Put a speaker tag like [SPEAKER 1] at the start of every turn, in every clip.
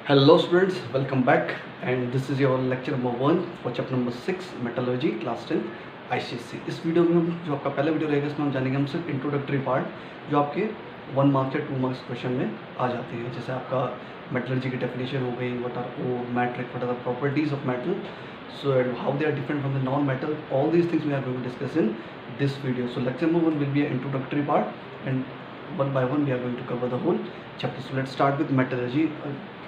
[SPEAKER 1] Hello students, welcome back and this is your lecture number 1 for chapter number 6 metallurgy class 10 ICSE। इस video में हम जो आपका पहला वीडियो रहेगा इसमें हम जानेंगे हम सिर्फ इंट्रोडक्टरी पार्ट जो आपके 1 मार्क्स या 2 मार्क्स क्वेश्चन में आ जाते हैं, जैसे आपका मेटलर्जी की डेफिनेशन हो गई, what are ore, matric, what are the properties of metal, so how they are different from the non-metal. All these things we are going to discuss in this video. So lecture number 1 will be an introductory part and one by one we are going to cover the whole chapter. So let's start with metallurgy.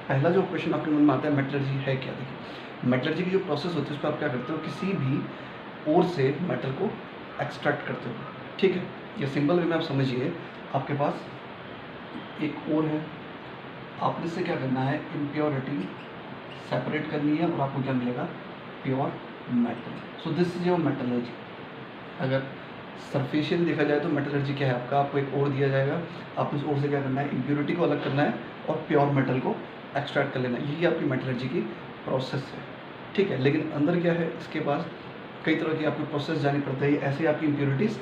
[SPEAKER 1] पहला जो question आपके मन में आता है metallurgy है क्या। देखिए मेटलर्जी की जो प्रोसेस होती है उस पर आप क्या करते हो, किसी भी ओर से मेटल को एक्सट्रैक्ट करते हो। ठीक है, ये सिंपल वे में आप समझिए, आपके पास एक ओर है, आपने से क्या करना है, इम्प्योरिटी सेपरेट करनी है और आपको क्या मिलेगा, pure metal. So this is your metallurgy. अगर सरफेशियल देखा जाए तो मेटलर्जी क्या है आपको एक ओर दिया जाएगा, आपने उस ओर से क्या करना है, इम्प्योरिटी को अलग करना है और प्योर मेटल को एक्सट्रैक्ट कर लेना, यही आपकी मेटलर्जी की प्रोसेस है। ठीक है, लेकिन अंदर क्या है, इसके पास कई तरह की आपको प्रोसेस जानी पड़ती है, ऐसे आपकी इम्प्योरिटीज़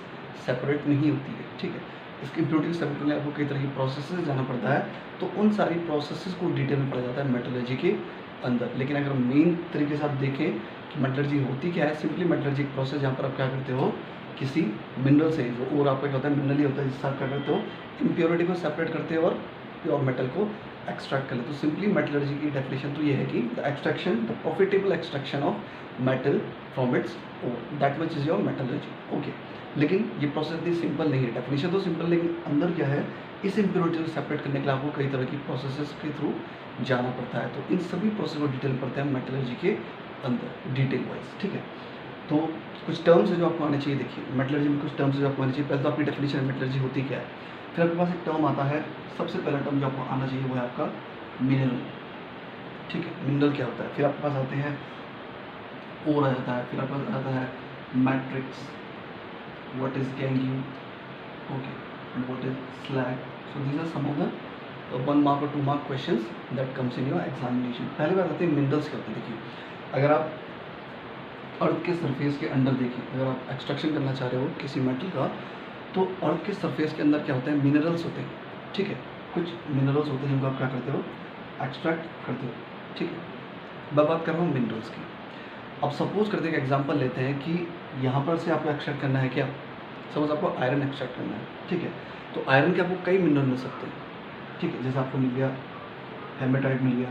[SPEAKER 1] सेपरेट नहीं होती है। ठीक है, इसकी इम्प्योरिटी सेपरेट करने आपको कई तरह की प्रोसेस जाना पड़ता है, तो उन सारी प्रोसेस को डिटेल में पढ़ा जाता है मेटलर्जी के अंदर। लेकिन अगर मेन तरीके से आप देखें कि मेटलर्जी होती क्या है, सिंपली मेटलर्जी एक प्रोसेस जहाँ पर आप क्या करते हो, किसी मिनरल से जो और आपका क्या होता है, मिनरल ही होता है, जिससे आप क्या करते हो, इम्प्योरिटी को सेपरेट करते हो और प्योर मेटल को एक्सट्रैक्ट कर ले। तो सिंपली मेटलर्जी की डेफिनेशन तो ये है कि the extraction, the profitable extraction of metal from its ore, that much is your metallurgy. Okay, लेकिन ये प्रोसेस इतनी सिंपल नहीं है, डेफिनेशन तो सिंपल, लेकिन अंदर क्या है, इस इम्प्योरिटी को सेपरेट करने के लिए आपको कई तरह की प्रोसेसेस के थ्रू जाना पड़ता है। तो इन सभी प्रोसेस को डिटेल पढ़ते हैं मेटलर्जी के अंदर डिटेल वाइज। ठीक है, तो कुछ टर्म्स है जो आपको आने चाहिए। देखिए मेटलर्जी में कुछ टर्म्स है जो आपको आने चाहिए। पहले तो आपकी डेफिनेशन मेटलर्जी होती क्या है, फिर आपके पास एक टर्म आता है, सबसे पहला टर्म जो आपको आना चाहिए वो है आपका मिनरल। ठीक है, मिनरल क्या होता है, फिर आपके पास आते हैं ओर आ जाता है, फिर आपके पास आता है matrix, what is gangue, okay, and what is slag. So these are some of the 1 mark और 2 mark questions that comes in your examination. पहले बात आते हैं मिनरल्स क्या होते हैं। देखिए अगर आप अर्थ के सरफेस के अंदर देखिए, अगर आप एक्सट्रैक्शन करना चाह रहे हो किसी मेटल का, तो अर्थ के सरफेस के अंदर क्या होता है, मिनरल्स होते हैं। ठीक है, कुछ मिनरल्स होते हैं जिनको आप क्या करते हो, एक्सट्रैक्ट करते हो। ठीक है, मैं बात कर रहा हूँ मिनरल्स की। अब सपोज करते हैं कि एग्जांपल लेते हैं कि यहाँ पर से आपको एक्सट्रैक्ट करना है क्या, सपोज आपको आयरन एक्सट्रैक्ट करना है। ठीक है, तो आयरन के आपको कई मिनरल मिल सकते हैं। ठीक है, जैसे आपको मिल गया हेमेटाइट मिल गया,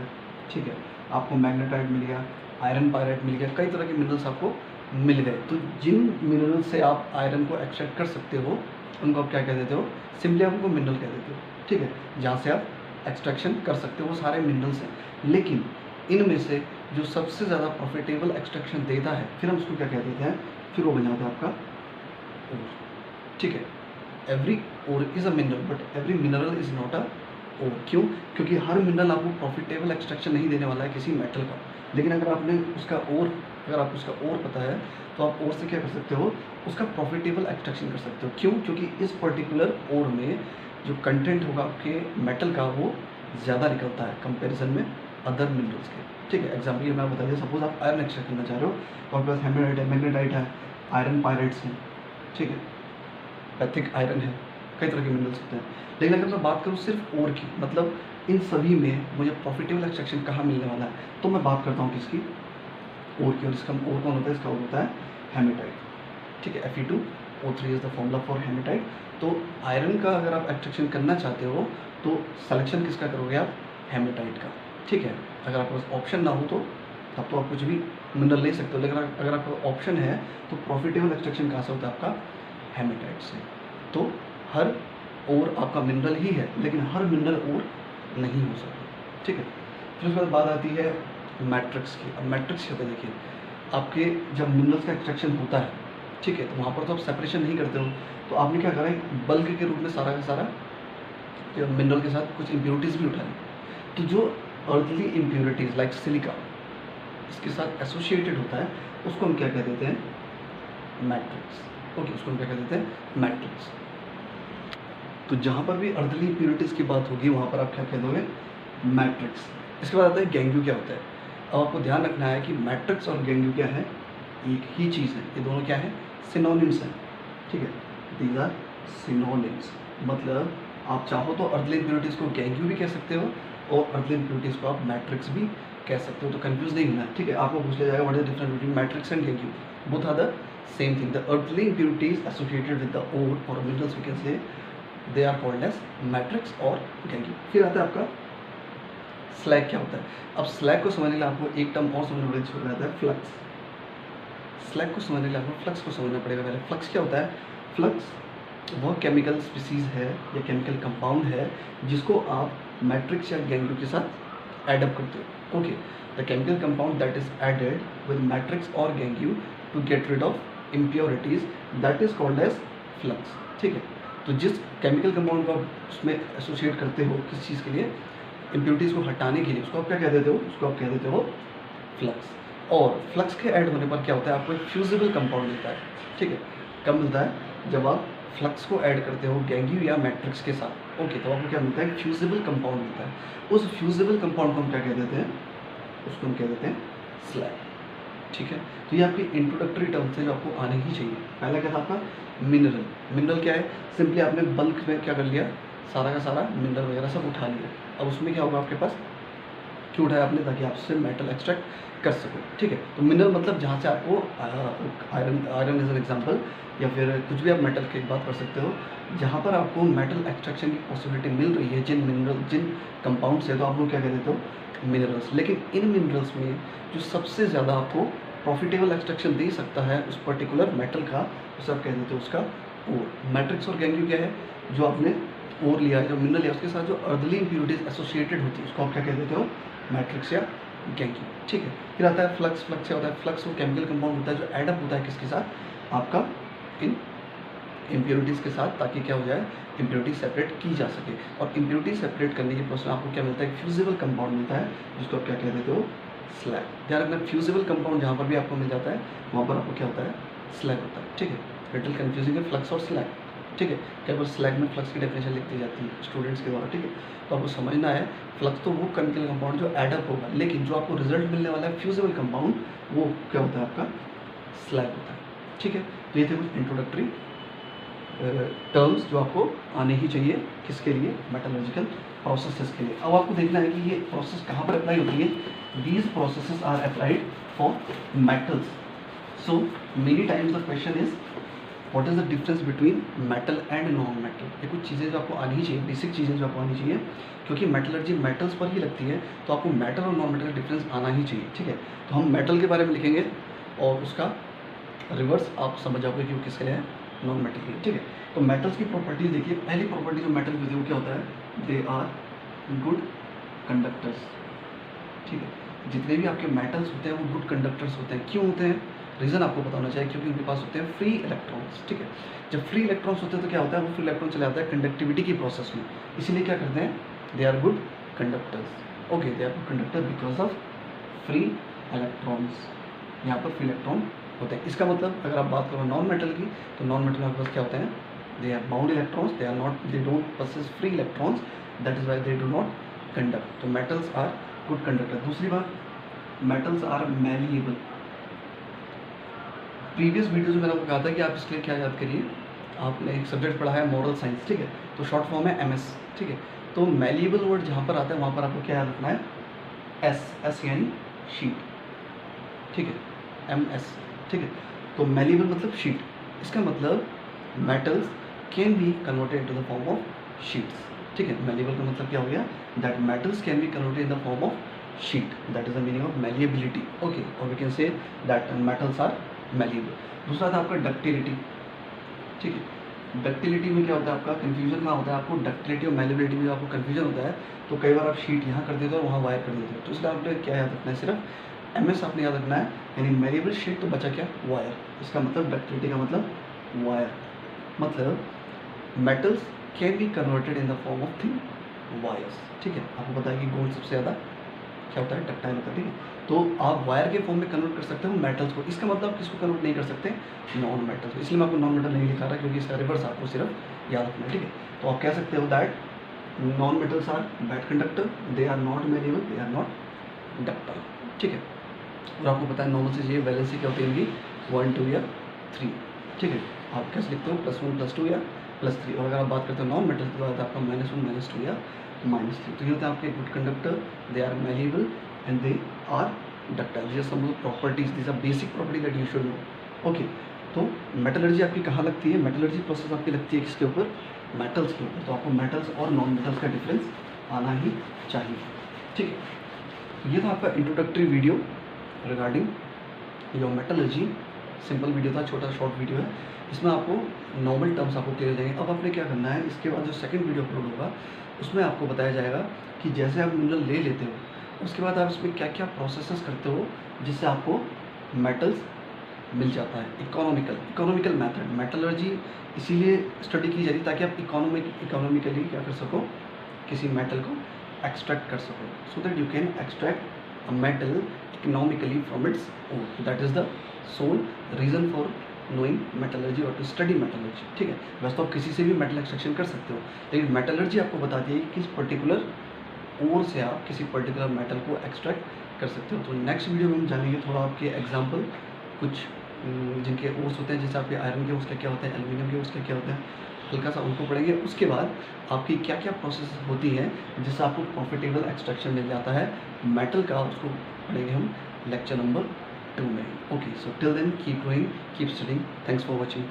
[SPEAKER 1] ठीक है, आपको मैग्नेटाइट मिल गया, आयरन पायराइट मिल गया, कई तरह के मिनरल्स आपको मिल गए। तो जिन मिनरल से आप आयरन को एक्सट्रैक्ट कर सकते हो उनको आप क्या कह देते हो, सिंपली आप उनको मिनरल कह देते हो। ठीक है, जहाँ से आप एक्सट्रैक्शन कर सकते हो वो सारे मिनरल्स हैं, लेकिन इनमें से जो सबसे ज़्यादा प्रॉफिटेबल एक्सट्रैक्शन देता है, फिर हम उसको क्या कह देते हैं, फिर वो बन जाता है आपका ओर। ठीक है, every ore is a mineral but every mineral is not a ore. क्यों? क्योंकि हर मिनरल आपको प्रॉफिटेबल एक्सट्रैक्शन नहीं देने वाला है किसी मेटल का, लेकिन अगर आपको उसका ओर पता है तो आप ओर से क्या कर सकते हो, उसका प्रॉफिटेबल एक्सट्रैक्शन कर सकते हो। क्यों? क्योंकि इस पर्टिकुलर ओर में जो कंटेंट होगा आपके मेटल का वो ज़्यादा निकलता है कंपैरिजन में अदर मिनरल्स के। ठीक है, एग्जाम्पल ये मैं बता दिया, सपोज आप आयरन एक्सट्रैक्ट करना चाह रहे हो तो आपके पास हेमेटाइट है, मैग्नेटाइट है, आयरन पायराइट्स हैं। ठीक है, पैथिक आयरन है, कई तरह के मिनरल्स होते हैं। लेकिन अगर मैं बात करूँ सिर्फ ओर की, मतलब इन सभी में मुझे प्रॉफिटेबल एक्सट्रैक्शन कहाँ मिलने वाला है, तो मैं बात करता हूँ किसकी, ओर की। और इसका ओर कौन होता है, इसका ओर होता है हेमेटाइट। ठीक है, Fe2O3 is the formula for hematite. तो आयरन का अगर आप एक्सट्रैक्शन करना चाहते हो तो सिलेक्शन किसका करोगे आप, हेमेटाइट का। ठीक है, अगर आपके पास ऑप्शन ना हो तो तब तो आप कुछ भी मिनरल ले सकते हो, लेकिन अगर आपका ऑप्शन है तो प्रॉफिटेबल एक्सट्रैक्शन कहाँ से होता है आपका, हेमेटाइट से। तो हर ओर आपका मिनरल ही है, लेकिन हर मिनरल ओर नहीं हो सकता। ठीक है, फिर उसके बाद बात आती है मैट्रिक्स की। अब मैट्रिक्स क्या होता है, देखिए आपके जब मिनरल्स का एक्सट्रैक्शन होता है, ठीक है, तो वहाँ पर तो आप सेपरेशन नहीं करते हो, तो आपने क्या करा है, बल्क के रूप में सारा का सारा मिनरल के साथ कुछ इम्प्योरिटीज़ भी उठाई। तो जो अर्थली इम्प्योरिटीज़ लाइक सिलिका इसके साथ एसोसिएटेड होता है उसको हम क्या कह देते हैं, मैट्रिक्स। ओके, उसको हम क्या कह देते हैं, मैट्रिक्स। तो जहाँ पर भी अर्थली इम्प्योरिटीज़ की बात होगी वहाँ पर आप क्या कह दोगे, मैट्रिक्स। इसके बाद आता है गैंग्यू क्या होता है। अब आपको ध्यान रखना है कि मैट्रिक्स और गैंग्यू क्या है, एक ही चीज़ है, ये दोनों क्या है, सिनोनिम्स हैं। ठीक है, दीज आर सिनोनिम्स, मतलब आप चाहो तो अर्थली इम्प्योरिटीज़ को गैंग्यू भी कह सकते हो और अर्ली इम्प्योरिटीज़ को आप मैट्रिक्स भी कह सकते हो। तो कंफ्यूज नहीं होना है, ठीक है। आपको पूछ लिया जाएगा what is the difference between matrix and gangue, both are the same thing. The early impurities associated with the ore और minerals we can say they are called as matrix और गैंग्यू। फिर आता है आपका स्लैग क्या होता है। अब स्लैग को समझने के लिए आपको एक टर्म और समझना बड़ी जरूरत आता है, फ्लक्स। स्लैग को समझने के लिए आपको फ्लक्स को समझना पड़ेगा पहले। फ्लक्स क्या होता है? फ्लक्स वह केमिकल स्पीसीज है या केमिकल कंपाउंड है जिसको आप मैट्रिक्स या गैंग्यू के साथ एडअप करते हो। Okay, the chemical compound that is added with matrix और gangue to get rid of impurities that is called as flux, ठीक है। तो जिस केमिकल कंपाउंड को आप उसमें एसोसिएट करते हो किस चीज़ के लिए, इम्प्योरिटीज़ को हटाने के लिए, उसको आप क्या कह देते हो? उसको आप कह देते हो फ्लक्स। और फ्लक्स के ऐड होने पर क्या होता है? आपको एक फ्यूजिबल कंपाउंड मिलता है, ठीक है। कब मिलता है? जब आप फ्लक्स को ऐड करते हो गैंग्यू या मैट्रिक्स के साथ, ओके, तो आपको क्या मिलता है? फ्यूजिबल कंपाउंड मिलता है। उस फ्यूजिबल कंपाउंड को हम क्या कह देते हैं? उसको हम कह देते हैं स्लैग, ठीक है। तो ये आपकी इंट्रोडक्टरी टर्म से जो आपको आने ही चाहिए। पहला क्या था आपका? मिनरल। मिनरल क्या है? सिंपली आपने बल्क में क्या कर लिया, सारा का सारा मिनरल वगैरह सब उठा लिया। अब उसमें क्या होगा आपके पास? क्यों उठाया आपने? ताकि आप उससे मेटल एक्सट्रैक्ट कर सको, ठीक है। तो मिनरल मतलब जहाँ से आपको आयरन इज एन एग्जाम्पल, या फिर कुछ भी आप मेटल की बात कर सकते हो जहाँ पर आपको मेटल एक्सट्रैक्शन की पॉसिबिलिटी मिल रही है जिन मिनरल जिन कंपाउंड से, तो आप लोग क्या कह देते हो? मिनरल्स। लेकिन इन मिनरल्स में जो सबसे ज़्यादा आपको प्रॉफिटेबल एक्सट्रैक्शन दे सकता है उस पर्टिकुलर मेटल का, उसे आप कह देते हो उसका ओर। मैट्रिक्स और गैंग्यू क्या है? जो आपने ओर लिया है, जो मिनरल है, उसके साथ जो अर्ली इम्प्योरिटीज एसोसिएटेड होती है उसको आप क्या कह देते हो? मैट्रिक्स या गैंग्यू, ठीक है। फिर आता है फ्लक्स। फ्लक्स क्या होता है? फ्लक्स वो केमिकल कंपाउंड होता है जो एडअप होता है किसके साथ? आपका इन इम्प्योरिटीज़ के साथ, ताकि क्या हो जाए? इम्प्योरिटी सेपरेट की जा सके। और इम्प्योरिटी सेपरेट करने के प्रोसेस में आपको क्या मिलता है? फ्यूजिबल कंपाउंड मिलता है जिसको आप क्या कह देते हो? स्लैग। ध्यान रखना, फ्यूजिबल कंपाउंड जहाँ पर भी आपको मिल जाता है वहाँ पर आपको क्या होता है? स्लैग होता है, ठीक है। लिटिल कंफ्यूजिंग है फ्लक्स और स्लैग, ठीक है। कई बार स्लैग में फ्लक्स की डेफिनेशन लिख दी जाती है स्टूडेंट्स के द्वारा, ठीक है। तो आपको समझना है फ्लक्स तो वो केमिकल कंपाउंड जो एडअप होगा, लेकिन जो आपको रिजल्ट मिलने वाला है फ्यूजिबल कंपाउंड, वो क्या होता है? आपका स्लैग होता है, ठीक है। तो ये थे कुछ इंट्रोडक्टरी टर्म्स जो आपको आने ही चाहिए किसके लिए? मेटलर्जिकल प्रोसेसेस के लिए। अब आपको देखना है कि ये प्रोसेस कहाँ पर अप्लाई होती है। These processes are applied for metals. So many times the question is what is the difference between metal and non metal. ये कुछ चीज़ें जो आपको आनी ही चाहिए, बेसिक चीज़ें जो आपको आनी चाहिए, क्योंकि मेटलर्जी मेटल्स पर ही लगती है, तो आपको मेटल और नॉन मेटल का डिफरेंस आना ही चाहिए, ठीक है। तो हम मेटल के बारे में लिखेंगे और उसका रिवर्स आप समझ जाओगे कि वो किसके लिए है? नॉन मेटल के लिए, ठीक है। तो मेटल्स की प्रॉपर्टीज देखिए। पहली प्रॉपर्टी जो मेटल की होती है वो क्या होता है? दे आर गुड कंडक्टर्स, ठीक है। जितने भी आपके मेटल्स होते हैं वो गुड कंडक्टर्स होते हैं। क्यों होते हैं? रीज़न आपको पता होना चाहिए, क्योंकि उनके पास होते हैं फ्री इलेक्ट्रॉन्स, ठीक है। जब फ्री इलेक्ट्रॉन्स होते हैं तो क्या होता है? वो फ्री इलेक्ट्रॉन चले जाता है कंडक्टिविटी की प्रोसेस में, इसीलिए क्या करते हैं? They are good conductors. Okay, they are good conductor because of free electrons. यहाँ पर फ्री इलेक्ट्रॉन होते हैं। इसका मतलब अगर आप बात करो नॉन मेटल की, तो नॉन मेटल में आपके पास क्या होते हैं? They are bound electrons, they are not, they don't posses free electrons, that is why they do not conduct. तो मेटल्स आर गुड कंडक्टर। दूसरी बात, metals are malleable. Previous video में मैंने आपको कहा था कि आप इसके लिए क्या याद करिए, आपने एक सब्जेक्ट पढ़ा है मॉरल साइंस, ठीक है। तो शॉर्ट फॉर्म है MS, ठीक है। तो मैलिएबल वर्ड जहाँ पर आता है वहाँ पर आपको क्या याद रखना है? S यानी शीट, ठीक है। MS, ठीक है। तो मैलिएबल मतलब शीट। इसका मतलब metals can be converted into the form of sheets, ठीक है। मैलिएबल का मतलब क्या हो गया? That metals can be converted in the form of sheet, that is the meaning of malleability, okay. और we can say that metals are malleable. दूसरा था आपका डक्टिलिटी, ठीक है। डक्टिलिटी में क्या होता है? आपका कन्फ्यूजन कहाँ होता है? आपको डक्टिलिटी और मैलिएबिलिटी में आपको कन्फ्यूजन होता है, तो कई बार आप शीट यहाँ कर देते हो और वहाँ वायर कर देते हो। तो इसलिए आपने क्या याद रखना है? सिर्फ MS आपने याद रखना है, यानी मैलिएबल शीट, तो बचा क्या? वायर। इसका मतलब डक्टिलिटी का मतलब वायर, मतलब metals can be converted in the form of thin wires, ठीक है। आपको पता है कि गोल्ड सबसे ज़्यादा क्या होता है? डक्टाइल होता है, ठीक है। तो आप वायर के फॉर्म में कन्वर्ट कर सकते हो मेटल्स को। इसका मतलब किसको कन्वर्ट नहीं कर सकते? नॉन मेटल्स को। इसलिए मैं आपको नॉन मेटल नहीं लिखा रहा, क्योंकि इसका रिवर्स आपको सिर्फ याद रखना है, ठीक है। तो आप कह सकते हो that non metals are bad conductor, they are not malleable, they are not ductile, ठीक है। और आपको पता है नॉर्मल से चाहिए वैलेंसी क्या होती है इनकी? 1 2 या 3, ठीक है। आप कैसे लिखते हो? +1 +2 या +3, और अगर आप बात करते हो नॉन मेटल तो आपका -1, -2 या -3। तो ये होता है आपके good conductor, they are malleable and they are ductile. ये सब properties, these are basic property that you should know. Okay, तो मेटलर्जी आपकी कहाँ लगती है? मेटलर्जी प्रोसेस आपकी लगती है किसके ऊपर? मेटल्स के ऊपर। तो आपको मेटल्स और नॉन मेटल्स का डिफरेंस आना ही चाहिए, ठीक है। ये था आपका introductory video regarding your metallurgy. Simple video था, छोटा शॉर्ट वीडियो है। इसमें आपको नॉर्मल टर्म्स आपको क्लियर हो जाएंगे। अब आपने क्या करना है, इसके बाद जो सेकंड वीडियो अपलोड होगा उसमें आपको बताया जाएगा कि जैसे आप मिनरल ले लेते हो उसके बाद आप इसमें क्या क्या प्रोसेसेस करते हो जिससे आपको मेटल्स मिल जाता है। इकोनॉमिकल मेथड मेटलर्जी इसीलिए स्टडी की जाती है ताकि आप इकोनॉमिकली क्या कर सको, किसी मेटल को एक्सट्रैक्ट कर सको, so that you can extract a metal economically from its own. That is the soul reason for knowing metallurgy और टू स्टडी मेटलर्जी, ठीक है। वैसे तो आप किसी से भी मेटल एक्सट्रैक्शन कर सकते हो, लेकिन मेटलर्जी आपको बताती है कि किस पर्टिकुलर ओर से आप किसी पर्टिकुलर मेटल को एक्सट्रैक्ट कर सकते हो। तो नेक्स्ट वीडियो में हम जानेंगे थोड़ा आपके एग्जाम्पल, कुछ जिनके ओर्स होते हैं, जैसे आपके आयरन के ओर्स क्या होते हैं, एल्यूमिनियम के ओर्स क्या होते हैं, हल्का सा उनको पढ़ेंगे। उसके बाद आपकी क्या क्या प्रोसेस होती है जिससे आपको प्रॉफिटेबल एक्सट्रैक्शन मिल जाता है मेटल का, उसको पढ़ेंगे हम लेक्चर नंबर 2 में। Okay, so till then keep doing, keep studying. Thanks for watching.